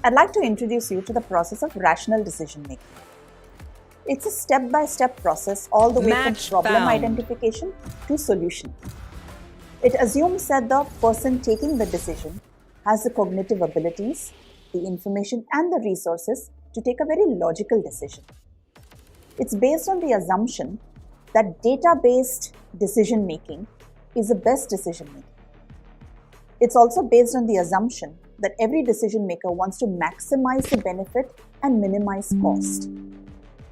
I'd like to introduce you to the process of rational decision making. It's a step-by-step process all the way from problem identification to solution. It assumes that the person taking the decision has the cognitive abilities, the information and the resources to take a very logical decision. It's based on the assumption that data-based decision making is the best decision making. It's also based on the assumption that every decision maker wants to maximize the benefit and minimize cost.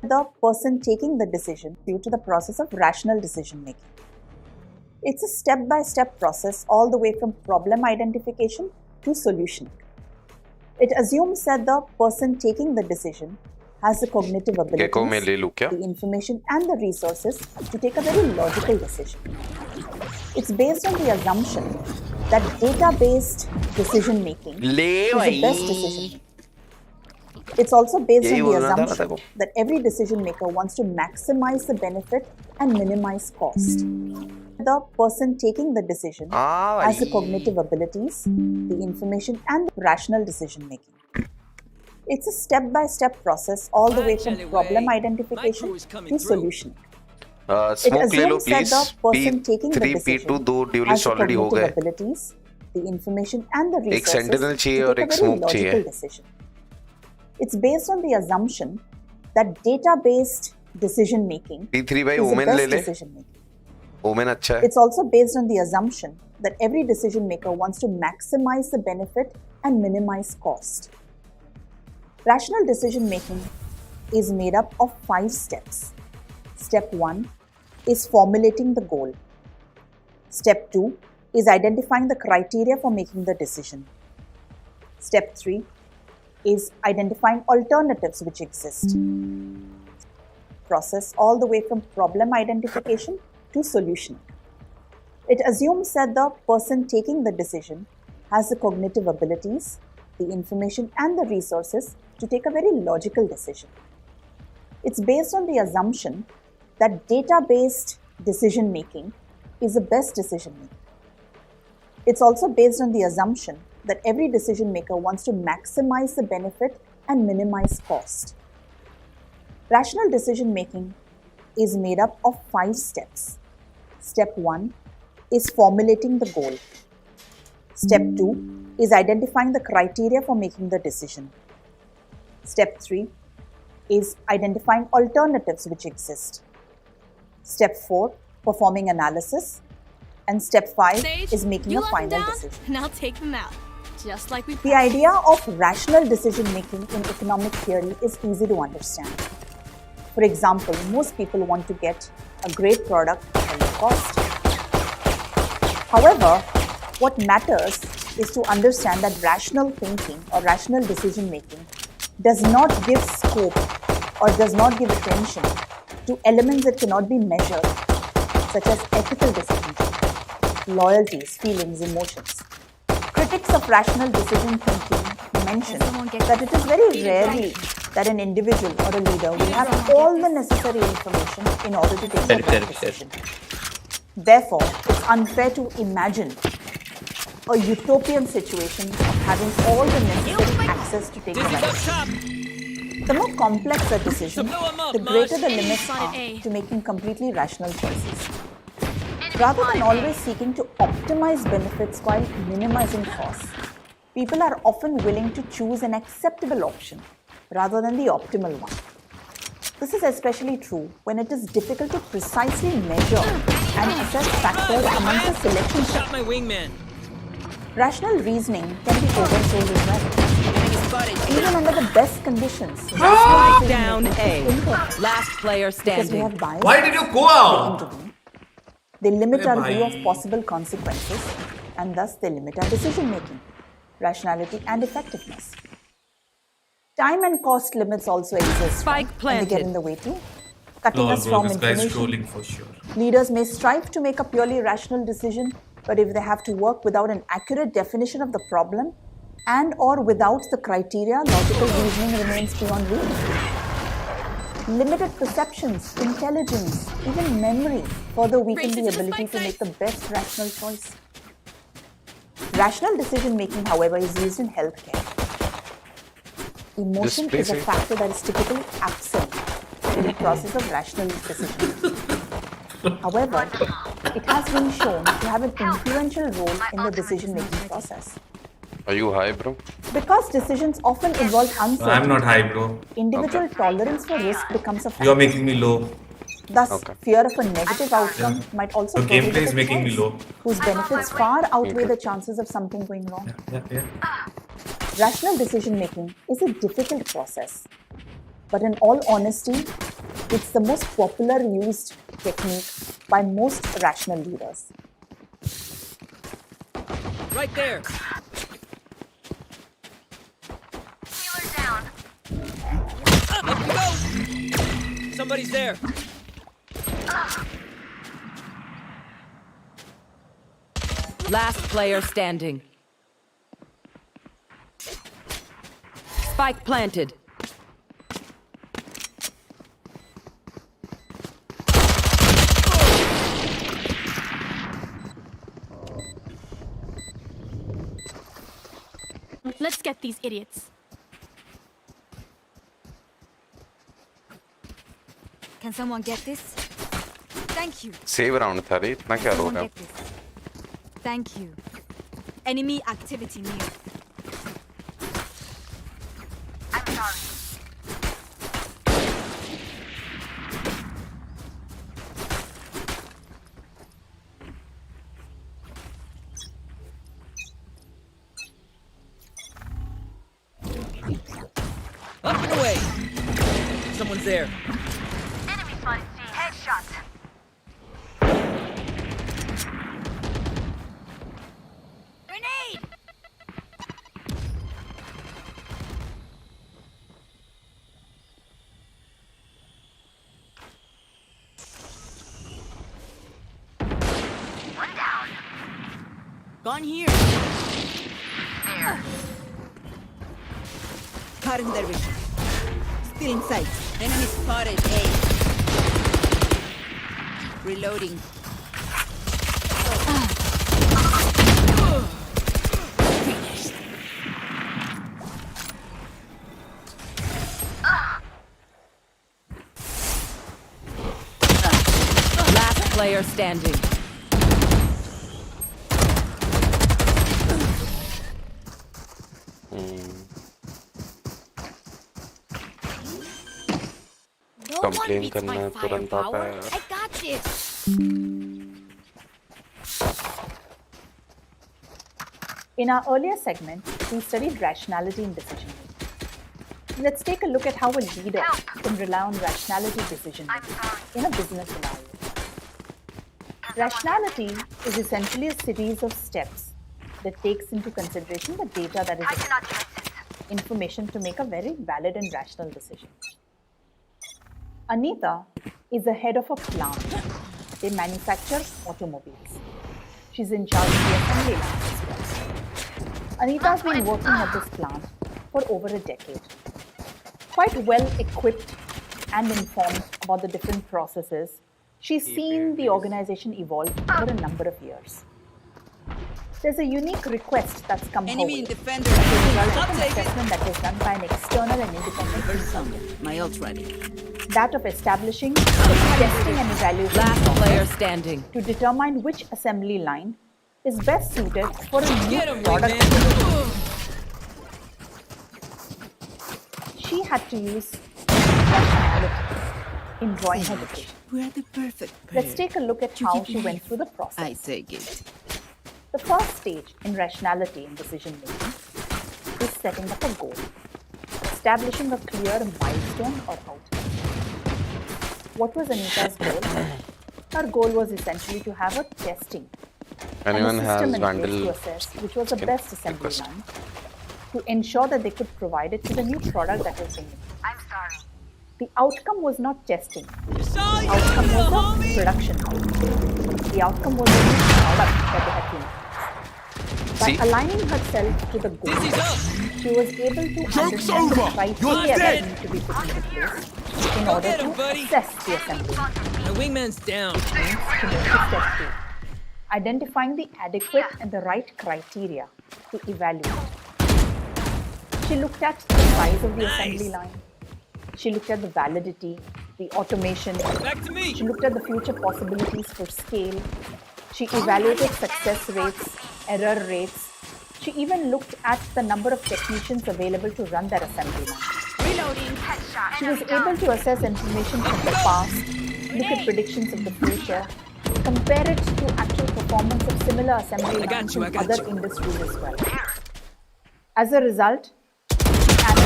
The person taking the decision due to the process of rational decision making. It's a step-by-step process all the way from problem identification to solution. It assumes that the person taking the decision has the cognitive abilities, the information and the resources to take a very logical decision. It's based on the assumption that data-based decision making is the best decision making. It's also based on the assumption that every decision maker wants to maximize the benefit and minimize cost. The person taking the decision has the cognitive abilities, the information and the rational decision making. It's a step-by-step process all the way from problem identification to solution. It assumes that the person taking the decision has the cognitive abilities, the information and the resources to take a very logical decision. It's based on the assumption that data-based decision making is the best decision making. It's also based on the assumption that every decision maker wants to maximize the benefit and minimize cost. Rational decision making is made up of 5 steps. Step 1 is formulating the goal. Step 2 is identifying the criteria for making the decision. Step 3 is identifying alternatives which exist. Process all the way from problem identification to solution. It assumes that the person taking the decision has the cognitive abilities, the information and the resources to take a very logical decision. It's based on the assumption that data-based decision making is the best decision making. It's also based on the assumption that every decision maker wants to maximize the benefit and minimize cost. Rational decision making is made up of 5 steps. Step 1 is formulating the goal. Step 2 is identifying the criteria for making the decision. Step 3 is identifying alternatives which exist. Step 4, performing analysis. And step 5 is making a final decision. Now take them out. Just like the idea of rational decision making in economic theory is easy to understand. For example, most people want to get a great product at a low cost. However, what matters is to understand that rational thinking or rational decision making does not give scope or does not give attention to elements that cannot be measured, such as ethical decision making, loyalties, feelings, emotions. Critics of rational decision thinking mention that it is very rarely that an individual or a leader will have all the necessary information in order to take a right decision. Therefore, it's unfair to imagine a utopian situation of having all the necessary access to take the right decision. The more complex a decision, the greater the limits are to making completely rational choices. Rather than always seeking to optimize benefits while minimizing costs, people are often willing to choose an acceptable option rather than the optimal one. This is especially true when it is difficult to precisely measure and assess factors amongst a selection set. Rational reasoning can be oversold as well. Even under the best conditions, down A. Last player standing. Because we have bias, Why did you go out? They limit our view of possible consequences and thus they limit our decision making, rationality and effectiveness. Time and cost limits also exist and they get in the way too, cutting us from information. For sure. Leaders may strive to make a purely rational decision, but if they have to work without an accurate definition of the problem and or without the criteria, logical reasoning remains beyond reach. Limited perceptions, intelligence, even memory further weaken the ability to make the best rational choice. Rational decision making, however, is used in healthcare. Emotion is a factor that is typically absent in the process of rational decision. However, it has been shown to have an influential role in the decision making process. Are you high, bro? Because decisions often involve uncertainty, I'm not high, bro. individual tolerance for risk becomes a factor. You're making me low. Thus, fear of a negative outcome might also The prohibit gameplay is a making me choice low. whose benefits far outweigh the chances of something going wrong. Yeah. Rational decision making is a difficult process, but in all honesty, it's the most popular used technique by most rational leaders. Right there. Up we go. Somebody's there. Last player standing. Spike planted. Let's get these idiots. Can someone get this? Thank you. Save round था रे इतना क्या Someone रोका? get this. Thank you. Enemy activity near. I'm sorry. Up and away. Someone's there. Enemy spotted C. Headshot. Grenade! One down. Gone here. There. Cutting their vision. Still in sight. Enemy spotted A. Reloading. Finished. Last player standing. No one Complain beats करना my तुरंत आता firepower. है. I got this. In our earlier segment, we studied rationality in decision making. Let's take a look at how a leader can rely on rationality decision making in a business scenario. Rationality is essentially a series of steps that takes into consideration the data that is information to make a very valid and rational decision. Anita is the head of a plant. They manufacture automobiles. She's in charge of the assembly line as well. Anita's been working at this plant for over a decade. Quite well equipped and informed about the different processes, she's seen the organization evolve over a number of years. There's a unique request that's come her way. defender. As a result of an assessment that was done by an external and independent consultant. My ult ready. That of establishing, testing and evaluation Last process player standing. to determine which assembly line is best suited for a new product. She had to use rationality in drawing her decision. We're the perfect pair. Let's take a look at how she went through the I process. take it. The first stage in rationality in decision making is setting up a goal, establishing a clear milestone or outcome. What was Anita's goal? Her goal was essentially to have a testing Anyone and a has system in place vandal to assess which was the skin? best assembly Request. line to ensure that they could provide it to the new product that was being made. I'm sorry. The outcome was not testing. Saw The outcome was a production outcome. The outcome was a new product that they had to make. By See? aligning herself to the goal, Dizzy's up. she was able to understand the criteria that need to be put into place in Go order get to him, buddy. assess the assembly line. My wingman's down. Means to move to step 2. Identifying the adequate and the right criteria to evaluate. She looked at the size of the assembly line. She looked at the validity, the automation. Back to me. She looked at the future possibilities for scale. She evaluated success rates, error rates. She even looked at the number of technicians available to run that assembly line. Reloading. She was able to assess information from the past, look at predictions of the future, compare it to actual performance of similar assembly lines in other industries as well. As a result,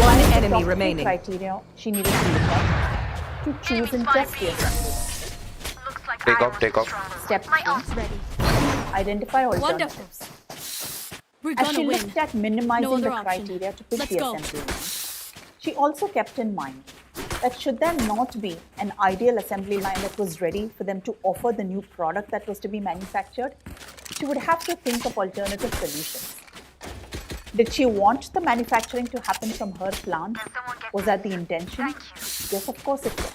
One the enemy top 3 remaining. criteria she needed to look at to choose and test the assembly. Take off. Step 3. Ready. Identify Wonderful. alternatives. We're As gonna she win. looked at minimizing No the other option. criteria to pick Let's the go. assembly line, she also kept in mind that should there not be an ideal assembly line that was ready for them to offer the new product that was to be manufactured, she would have to think of alternative solutions. Did she want the manufacturing to happen from her plant? Was that the intention? Yes, of course it was.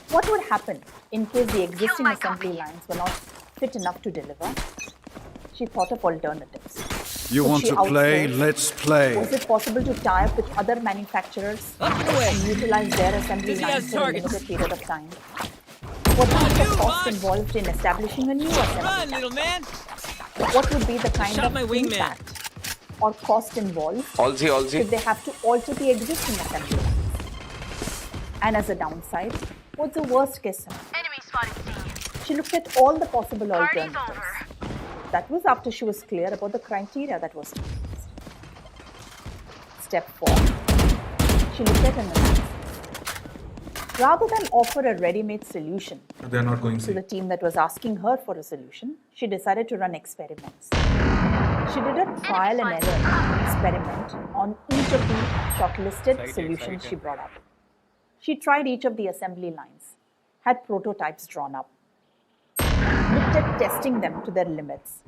What would happen in case the existing assembly lines were not fit enough to deliver? She thought of alternatives. You Could want she to play? outsource? Let's play. Was it possible to tie up with other manufacturers Up and away. and utilize their assembly Busy lines as for a targets. limited period of time? What would be the You, cost boss. involved in establishing a new assembly Run, line? little man. What would be the kind Shot of my wingman. impact or cost involved Allsy. if they have to alter the existing assembly lines? And as a downside, what's the worst case scenario? Enemy spotted C. She looked at all the possible Party's alternatives. over. That was after she was clear about the criteria that was to be used. Step 4. She looked at an analysis. Rather than offer a ready-made solution They are not going to the to. team that was asking her for a solution, she decided to run experiments. She did a trial and error experiment on each of the shortlisted solutions she brought up. She tried each of the assembly lines, had prototypes drawn up, looked at testing them to their limits.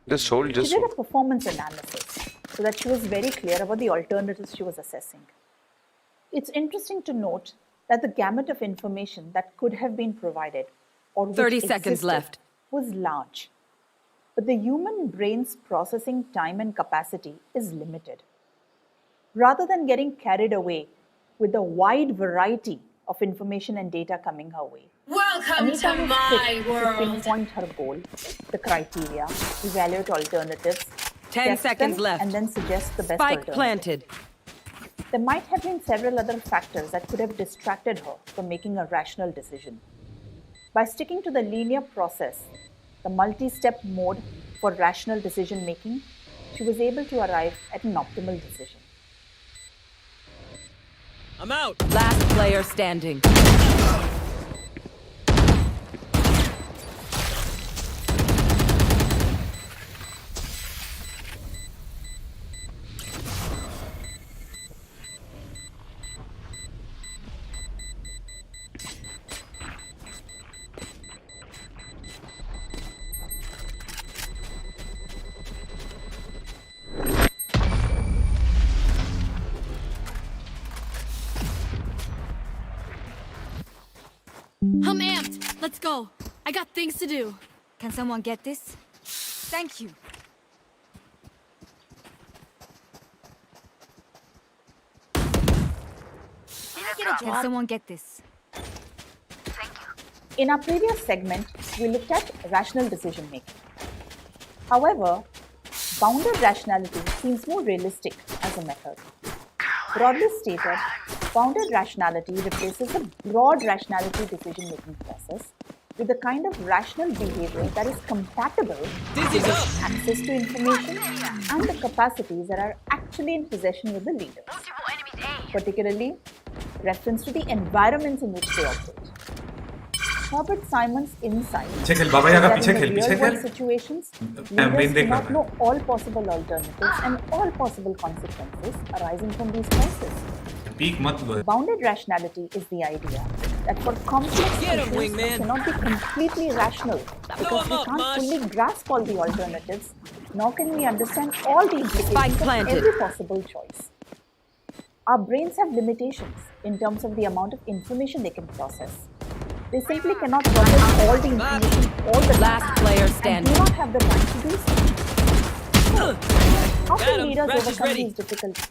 Just hold, She just did a hold. performance analysis so that she was very clear about the alternatives she was assessing. It's interesting to note that the gamut of information that could have been provided or which 30 seconds existed left. was large. But the human brain's processing time and capacity is limited. Rather than getting carried away with the wide variety of information and data coming her way, Welcome Anita to was my quick to world. pinpoint her goal, the criteria, evaluate alternatives, 10 test seconds them, left. and then suggest the best Spike alternative. planted. There might have been several other factors that could have distracted her from making a rational decision. By sticking to the linear process, the multi-step mode for rational decision making, she was able to arrive at an optimal decision. I'm out. Last player standing. I'm amped. Let's go. I got things to do. Can someone get this? Thank you. Can someone get this? In our previous segment, we looked at rational decision making. However, bounded rationality seems more realistic as a method. Broadly stated, bounded rationality replaces the broad rationality decision making process with the kind of rational behavior that is compatible Dizzy's with up. access to information and the capacities that are actually in possession with the leaders, Multiple enemies A. particularly reference to the environments in which they operate. Herbert Simon's insight पीछे खेल बाबा यार that पीछे in the खेल पीछे real-world खेल situations, main leaders do देख not रहा know all possible alternatives and all possible consequences arising from these choices. Peak मत लो Bounded rationality is the idea that for complex Get 'em, issues we wingman. cannot be completely rational because 'em we up, can't Mosh. fully grasp all the alternatives, nor can we understand all the Spike implications of planted. every possible choice. Our brains have limitations in terms of the amount of information they can process. They simply cannot process all the information all the time Last player and do standing. not have the time to do so. How can leaders Rash is overcome ready. these difficulties?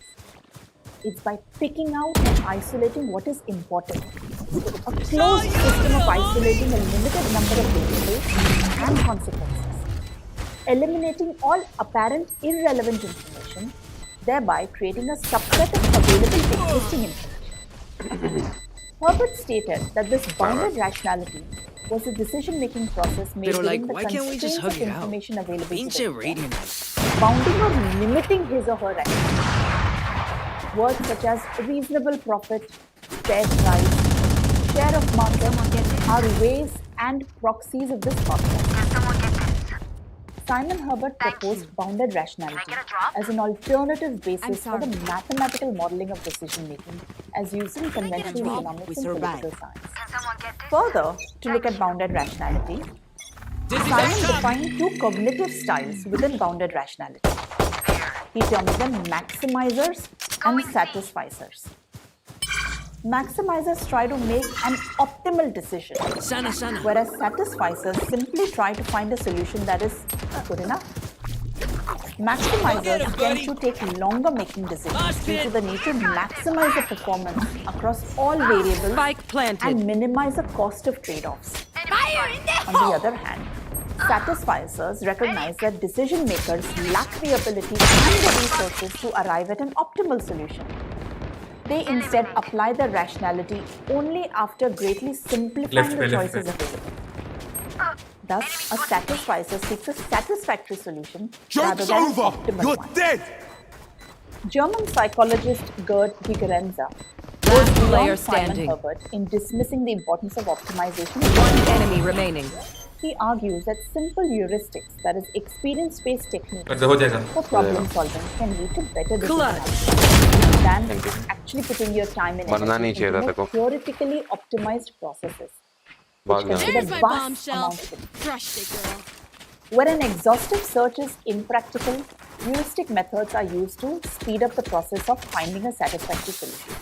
It's by picking out and isolating what is important. A closed system of isolating a limited number of variables and consequences. Eliminating all apparent irrelevant information, thereby creating a subset of available existing information. Herbert stated that this bounded rationality was a decision-making process made Pero within like, the why can't we constraints just hug of it out? information available to Pinche the user, radiant. bounding or limiting his or her rationality. Words such as reasonable profit, fair price, share of market are ways and proxies of this concept. Simon Herbert proposed bounded rationality as an alternative basis for the mathematical modeling of decision-making as used in conventional economics and political science. Further, to look at bounded rationality, Simon defined two cognitive styles within bounded rationality. He termed them maximizers and satisficers. Maximizers try to make an optimal decision, whereas satisficers simply try to find a solution that is good enough. Maximizers tend to take longer making decisions due to the need to maximize the performance across all variables Spike planted. and minimize the cost of trade-offs. On the other hand, satisficers recognize that decision makers lack the ability and the resources to arrive at an optimal solution. They instead apply their rationality only after greatly simplifying the choices available. Thus, a satisficer seeks a satisfactory solution rather than an optimal You're one. dead! German psychologist Gerd Gigerenzer goes player beyond Simon standing. Herbert in dismissing the importance of optimization. One enemy remaining. He argues that simple heuristics, that is, experience-based techniques But हो जाएगा. for problem solving, can lead to better decision Clutch. than actually putting your time and मरना नहीं energy चाहिए था into तेरे को. more theoretically optimized processes, भाग which जा. consider There's my vast bombshell. amounts of it. Crushed it, girl. Where an exhaustive search is impractical, heuristic methods are used to speed up the process of finding a satisfactory solution.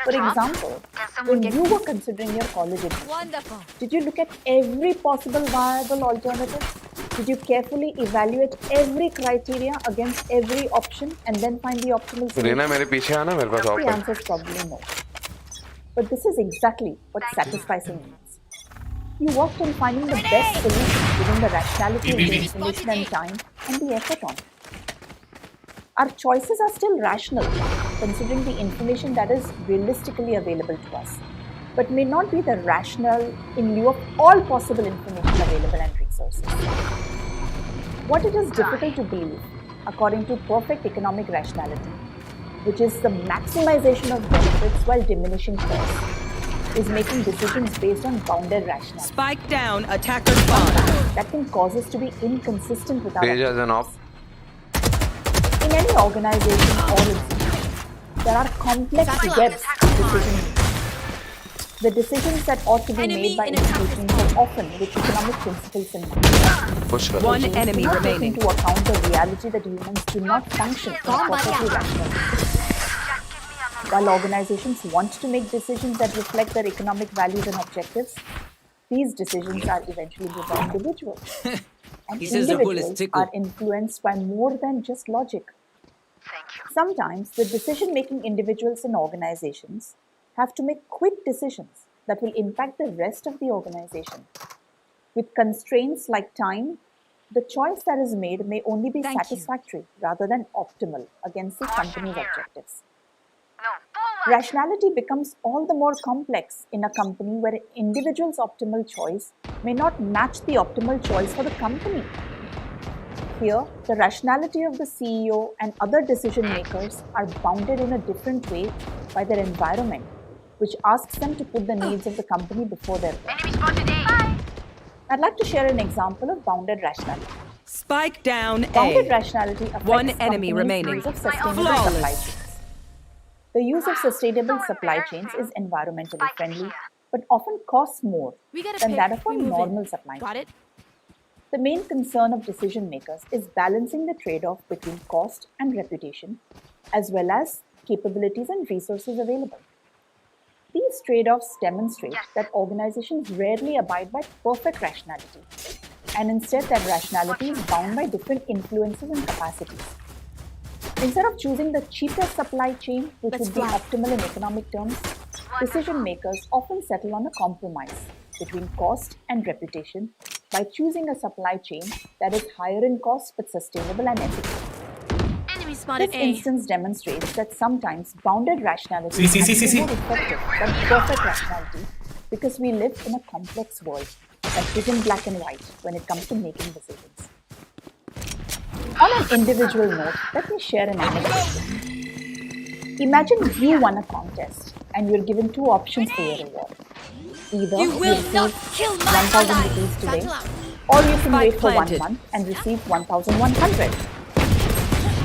For example, when you were considering your college admission, Wonderful. did you look at every possible viable alternative? Did you carefully evaluate every criteria against every option and then find the optimal solution? Reena मेरे पीछे आना मेरे पास The offer. answer is probably no. But this is exactly what satisficing means. You worked on finding the best solution given the rationality of the information and time and the effort on it. Our choices are still rational, considering the information that is realistically available to us, but may not be the rational in lieu of all possible information available and resources. What it is difficult to believe, according to perfect economic rationality, which is the maximization of benefits while diminishing costs, is making decisions based on bounded rationality. Spike down. Attacker spawn. That can cause us to be inconsistent with our Page as an off. In any organization or institution, there are complex webs of decision-making. The decisions that ought to be Enemy made by in attack institutions are often with economic principles in mind. Push कर. One Which enemy do not take remaining. into account the reality that humans do not function in a perfectly rational way. While organizations want to make decisions that reflect their economic values and objectives, these decisions are eventually made by individuals. And He says the bull is individuals tickled. are influenced by more than just logic. Sometimes the decision-making individuals in organizations have to make quick decisions that will impact the rest of the organization. With constraints like time, the choice that is made may only be Thank you. satisfactory rather than optimal against the company's objectives. Rationality becomes all the more complex in a company where an individual's optimal choice may not match the optimal choice for the company. Here, the rationality of the CEO and other decision makers are bounded in a different way by their environment, which asks them to put the needs of the company before their own. Enemy spotted A. I'd like to share an example of bounded rationality. Spike down. Bounded A. rationality affects One enemy companies' remaining. use of sustainable Flawless. supply chains. The use of sustainable supply chains is environmentally friendly, but often costs more We gotta than pick. that of a We move in. normal supply chain. Got it? The main concern of decision makers is balancing the trade-off between cost and reputation, as well as capabilities, and resources available. These trade-offs demonstrate that organizations rarely abide by perfect rationality, and instead that rationality is bound by different influences and capacities. Instead of choosing the cheapest supply chain, which would be optimal in economic terms, decision makers often settle on a compromise between cost and reputation by choosing a supply chain that is higher in cost but sustainable and ethical. Enemy spotted This A. instance demonstrates that sometimes bounded rationality See. is more effective than perfect rationality because we live in a complex world that isn't black and white when it comes to making decisions. On an individual note, let me share an anecdote. Imagine you won a contest and you're given two options for your reward. Either you receive 1,000 rupees today, or you can wait for 1 month and receive 1,100.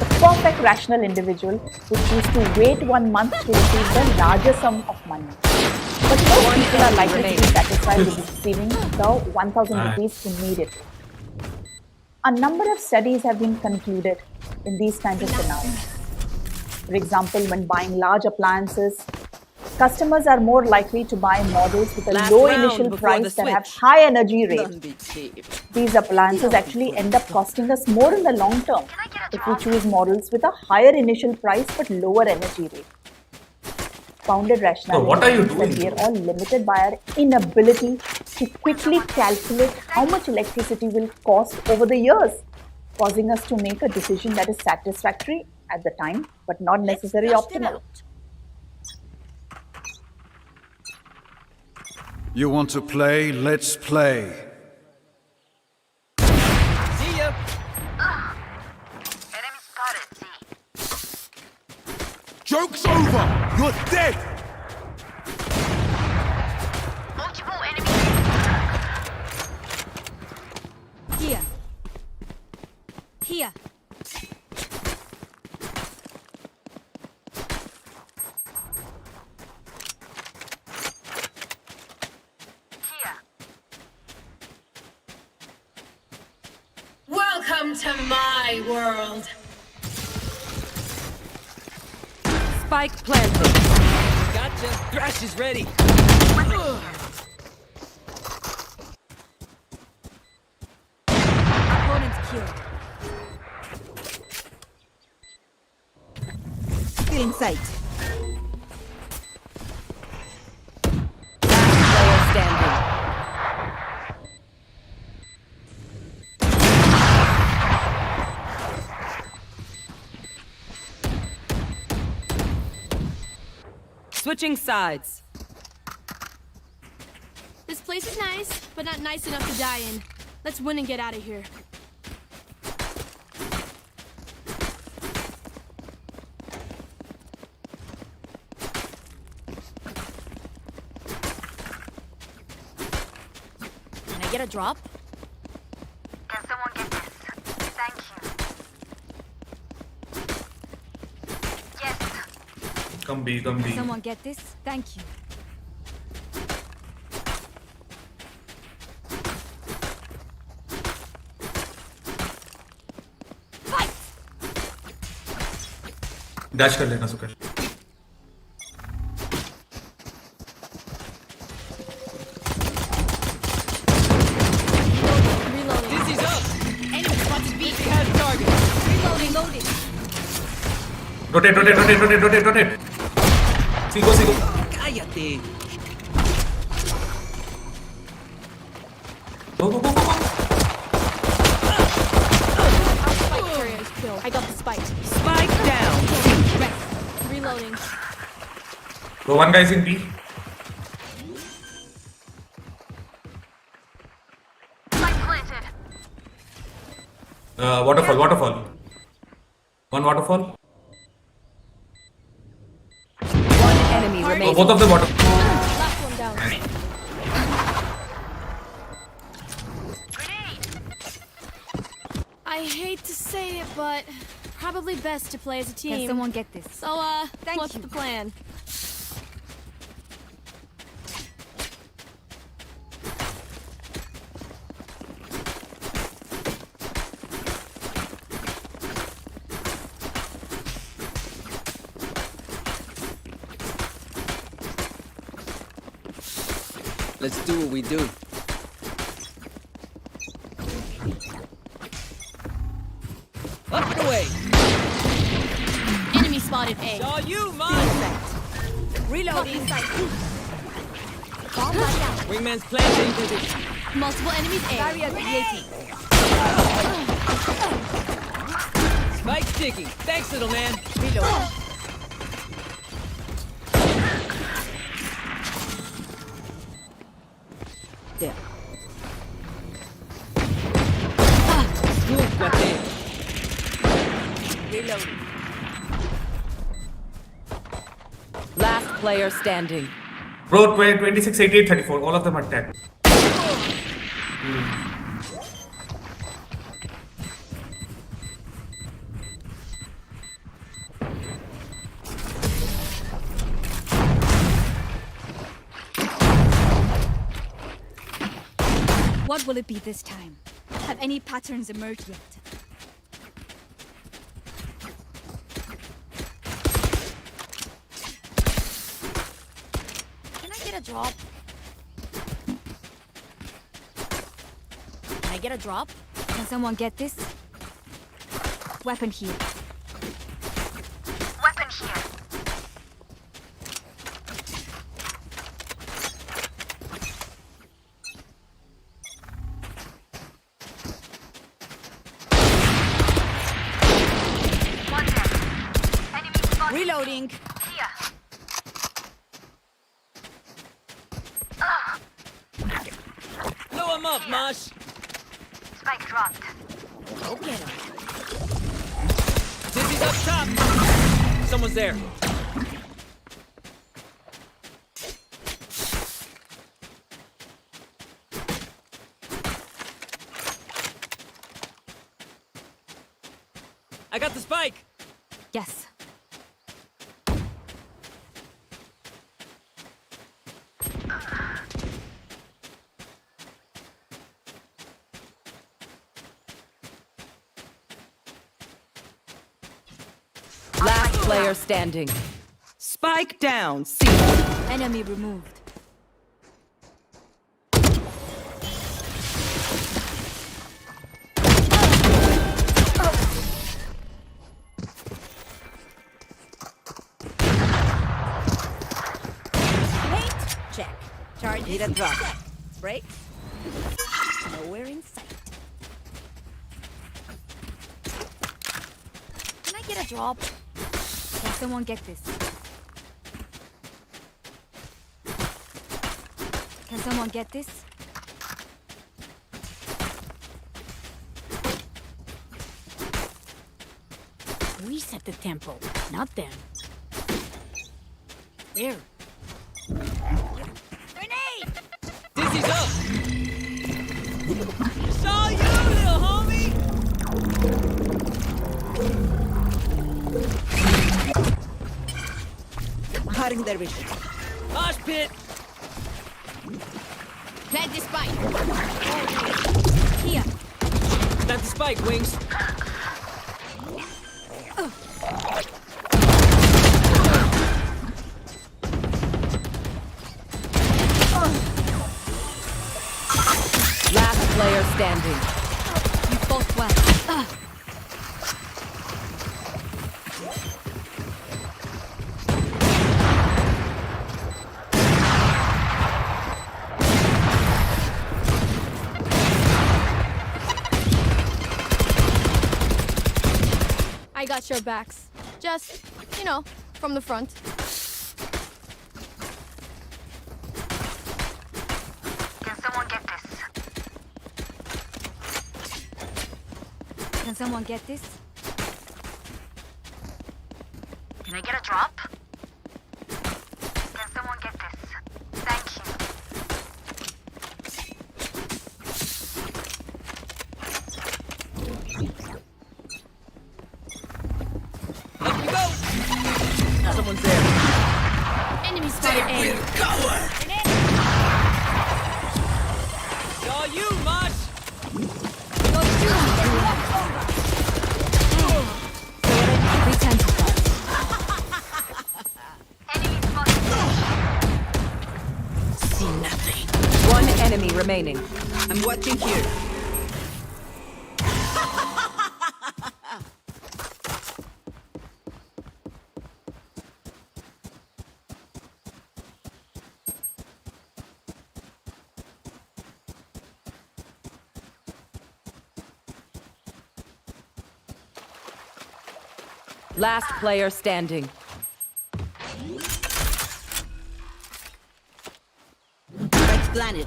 The perfect rational individual would choose to wait 1 month to receive the larger sum of money. But most people are likely to be satisfied with receiving the 1,000 rupees immediately. A number of studies have been concluded in these kinds of scenarios. For example, when buying large appliances, customers are more likely to buy models with a low initial price that have high energy rate. These appliances actually end up costing us more in the long term if we choose models with a higher initial price but lower energy rate. Bounded rationality what are you means that doing, we are all limited by our inability to quickly calculate how much electricity will cost over the years, causing us to make a decision that is satisfactory at the time but not necessarily optimal. You want to play? Let's play. See ya. Enemy spotted C. Joke's over! You're dead! Multiple enemies. Here. Here. Here. Welcome to my world. Spike planted. Gotcha. Thrash is ready. Opponent killed. Still in sight. Last player standing. Switching sides. This place is nice, but not nice enough to die in. Let's win and get out of here. Can I get a drop? Can someone get this? Thank you. Yes. Come B. Someone get this? Thank you. Dash कर लेना सुकर. Reloading. Dizzy's up. Enemy spotted B. Has target. Reloading. Rotate. Sigo. Cállate. Go. Spike carrier is killed. I got the spike. Spike down. Reloading. So one guy's in B. Spike planted. Waterfall. One waterfall. One enemy Oh, remains. both of them water. Last one down. Grenade. I hate to say it, but probably best to play as a team. Can someone get this? So, Thank what's you. the plan? Let's do what we do. Up and away. Enemy spotted A. Saw you, man. Reloading. Wingman's planting position. Multiple enemies A. Barrier created. Spike sticky. Thanks, little man. Reload. There. Good, cuate. Reloading. Last player standing. Bro, 26, 88, 34. All of them are dead. What will it be this time? Have any patterns emerged yet? Can I get a drop? Can I get a drop? Can someone get this? Weapon here. Weapon here. One dead. Enemy spotted. Reloading. Here. Blow him up, Mosh. Spike dropped. Go get him. Dizzy's up top. Someone's there. I got the spike. Yes. Last player standing. Spike down. C. Enemy removed. Paint. Check. Charges. Need a drop. Check. Break. Nowhere in sight. Can I get a drop? Can someone get this? Can someone get this? Reset the tempo, not them. There. Grenade! Dizzy's up. Saw you, little homie. Hiding their vision. Mosh pit. Plant this spike. Here. Not the spike, Wings. Last player standing. You fought well. I got your backs. Just, you know, from the front. Can someone get this? Can someone get this? Can I get a drop? Can someone get this? Thank you. Up you go. Someone's there. Enemy spotted A. Saw you, Mosh. Return to that. remaining. I'm watching here. Last player standing. Spike's planted.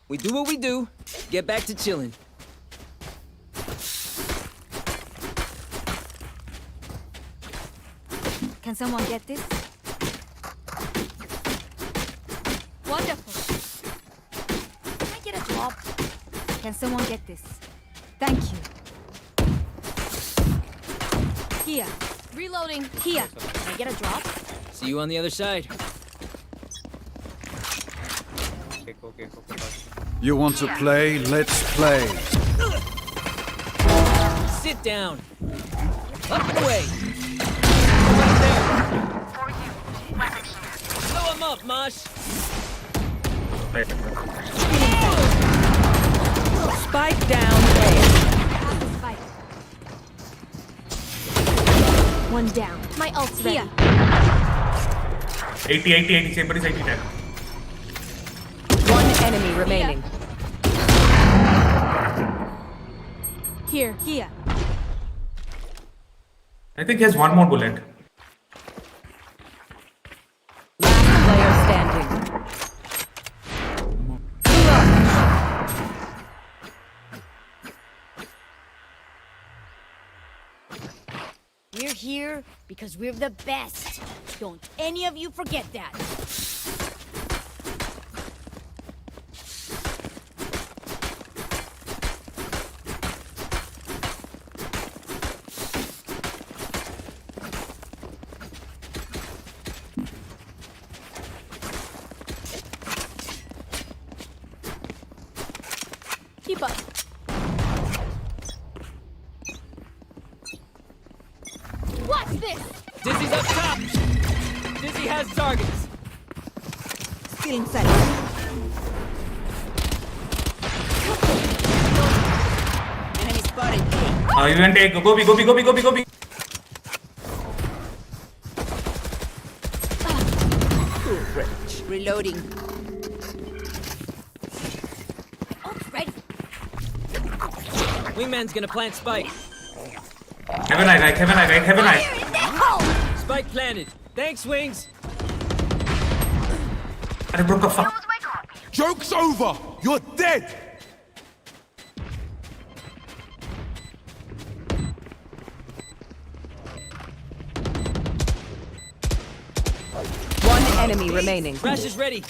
We do what we do. Get back to chilling. Can someone get this? Wonderful. Can I get a drop? Can someone get this? Thank you. Here. Reloading. Here. Can I get a drop? See you on the other side. You want to play? Let's play. Sit down. Up and away. Right there. Blow him up, Mosh. Spike down A. Spike. One down. My ult's ready. Here. 80, chamber is 80 10. One enemy remaining. Here. Here. I think he has one more bullet. Last player standing. We're here because we're the best. Don't any of you forget that. Keep up. Watch this! Dizzy's up top. Dizzy has targets. Still inside. Enemy spotted. You can take go B. Reloading. Ult's ready. Wingman's gonna plant spike. Heaven eye. Spike planted. Thanks, Wings. I broke a fuck. Joke's over! You're dead! One enemy remaining. Crash is ready.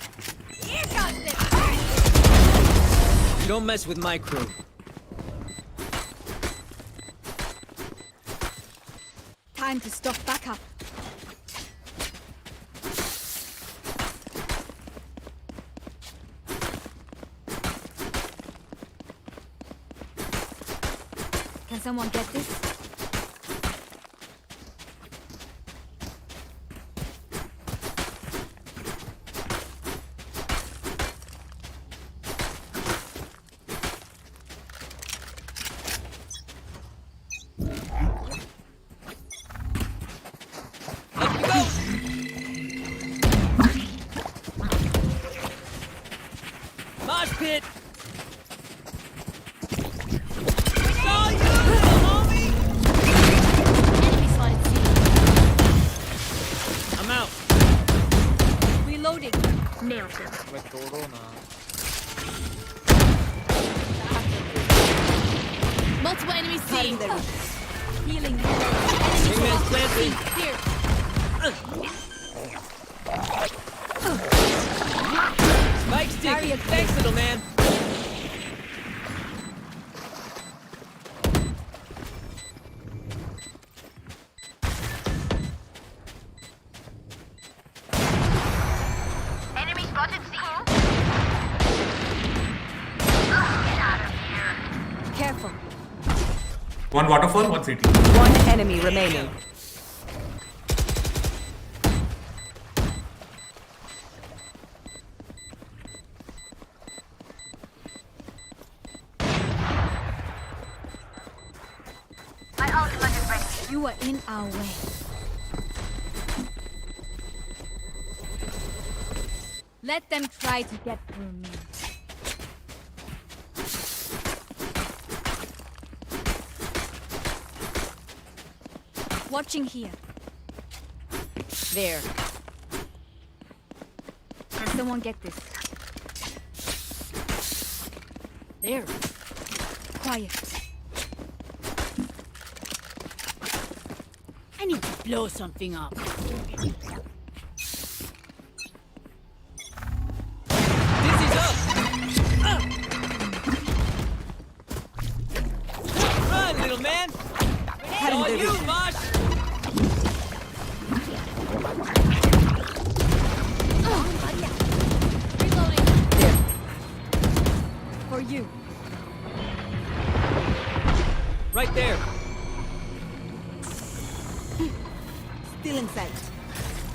Here comes this. You don't mess with my crew. Time to stock back up. Can someone get this? Up you go. Mosh pit. Saw you, homie. see. Here. Spike stick. Thanks, little man. Enemy spotted C. Get out of here. Careful. One waterfall, one city. One enemy remaining. My ultimate is ready. You are in our way. Let them try to get through me. Watching here. There. Can someone get this? There. Quiet. I need to blow something up. Dizzy's up. Run, little man. On you, Mosh. Reloading. For you. Right there. Still in sight.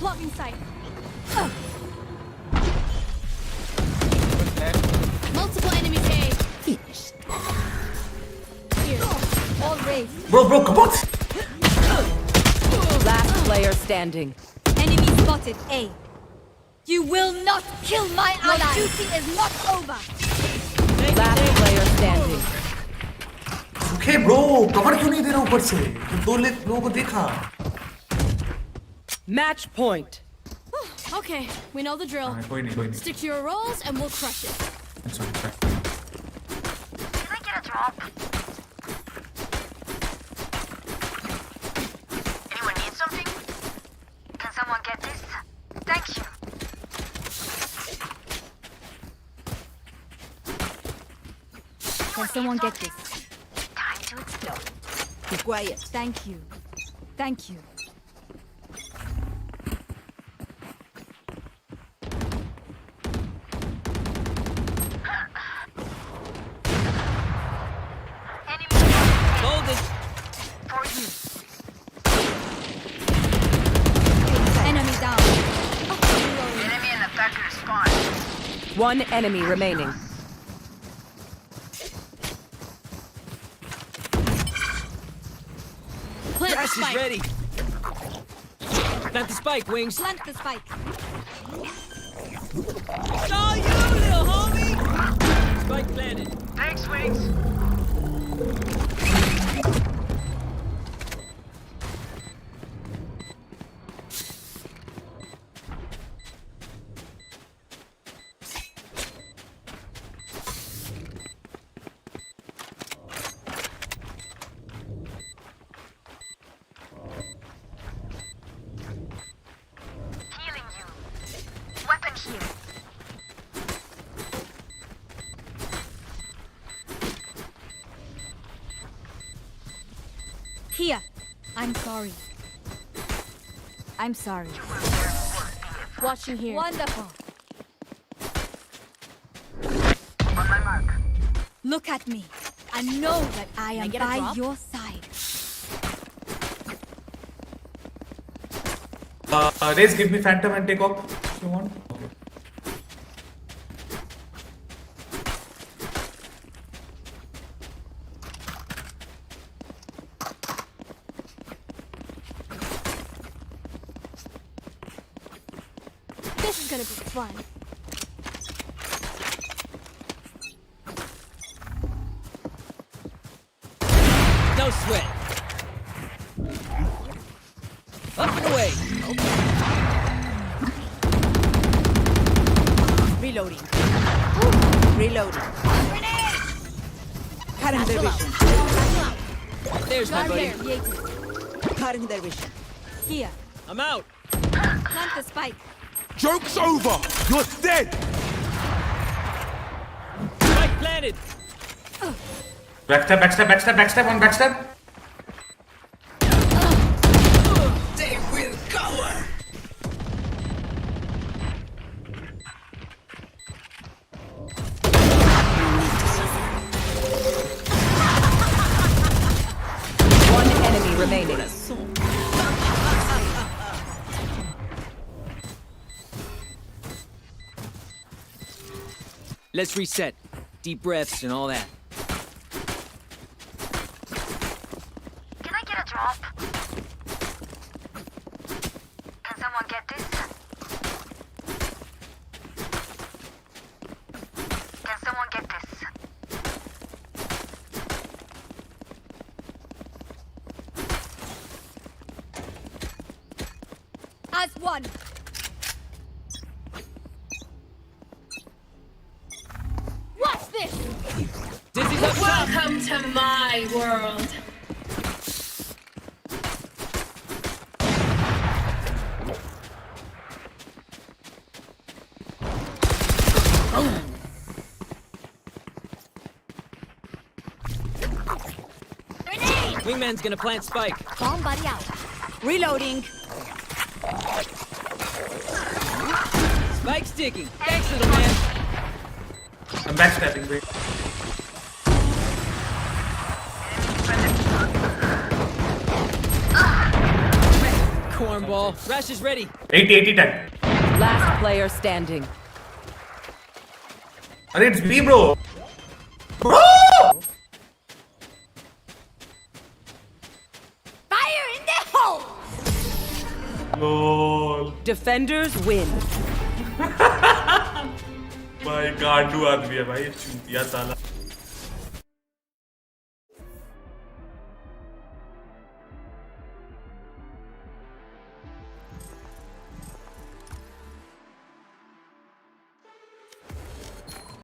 Blocking sight. Multiple enemies A. Finished. Here. All raised. Bro, come on. Last player standing. Enemy spotted A. You will not kill my ally. Your duty is not over. Last player standing. Okay, bro. Cover क्यों नहीं दे रहा ऊपर से? दो लोगों को देखा. Match point. Okay, we know the drill. कोई नहीं. Stick to your roles and we'll crush it. I'm sorry. Can I get a drop? Anyone need something? Can someone get this? Thank you. Can someone get this? Time to explode. Be quiet. Thank you. Thank you. Hold it. For you. Enemy down. Enemy and attacker spawn. One enemy remaining. Plant the Crash is spike. ready. Plant the spike, Wings. Plant the spike. It's all you, little homie. Spike planted. Thanks, Wings. Healing you. Weapon here. Here. I'm sorry. I'm sorry. Watching here. Wonderful. On my mark. Look at me. I know that I am get a by drop? your side. Raze, give me Phantom and take off if you want. Okay. This is gonna be fun. No sweat. Up and away. Reloading. Reloading. Cutting their vision. There's my Guard buddy. there. Yates. Cutting their vision. Here. I'm out. Plant the spike. Joke's over! You're dead! Spike planted. Backstab, backstab, backstab, backstab, on backstab. They will cover. One enemy remaining. Let's reset. Deep breaths and all that. Can I get a drop? Can someone get this? Can someone get this? As one. Watch this! Dizzy's up top. Welcome to my world. Wingman's gonna plant spike. Bomb buddy out. Reloading. Spike's sticking. Thanks, little man. I'm backstabbing, wait. Cornball. Rash is ready. 80, 80, 10. Last player standing. Arey, it's B, bro. Bro! Fire in the hole! Lol. Defenders win. भाई गांडू आदमी है भाई, चूतिया साला.